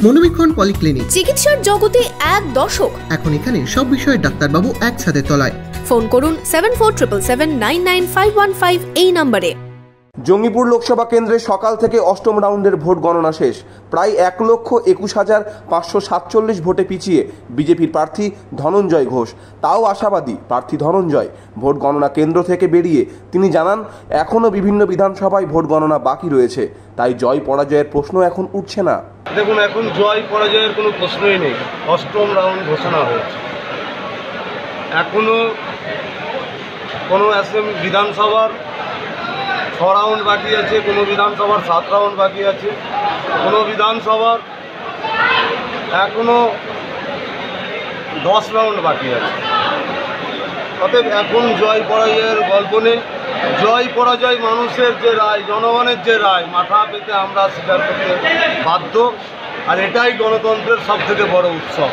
মনোবীক্ষণ polyclinic, চিকিৎসার জগতে এক দশক। এখন এখানে সব বিষয়ে ডাক্তারবাবু একসাথে তলায়। ফোন করুন 7477799515 এই নম্বরে। জঙ্গিপুর লোকসভা কেন্দ্রে সকাল থেকে অষ্টম রাউন্ডের ভোট গণনা শেষ। প্রায় 1,21,547 ভোটে পিছিয়ে বিজেপির প্রার্থী ধনঞ্জয় ঘোষ। তাও আশাবাদী প্রার্থী ধনঞ্জয়। ভোট গণনা কেন্দ্র থেকে বেরিয়ে তিনি জানান, এখনও বিভিন্ন বিধানসভায় ভোট গণনা বাকি রয়েছে, তাই জয় পরাজয়ের প্রশ্ন এখন উঠছে না। দেখুন, এখন জয় পরাজয়ের কোনো প্রশ্নই নেই। অষ্টম রাউন্ড ঘোষণা হয়েছে, এখনও কোনো বিধানসভার 6 রাউন্ড বাকি আছে, কোনো বিধানসভার 7 রাউন্ড বাকি আছে, কোনো বিধানসভার এখনও 10 রাউন্ড বাকি আছে। অতএব এখন জয় পরাজয়ের গল্প নেই। জয় পরাজয় মানুষের যে রায়, জনগণের যে রায়, মাথা পেতে আমরা স্বীকার করতে বাধ্য। আর এটাই গণতন্ত্রের সবথেকে বড় উৎসব।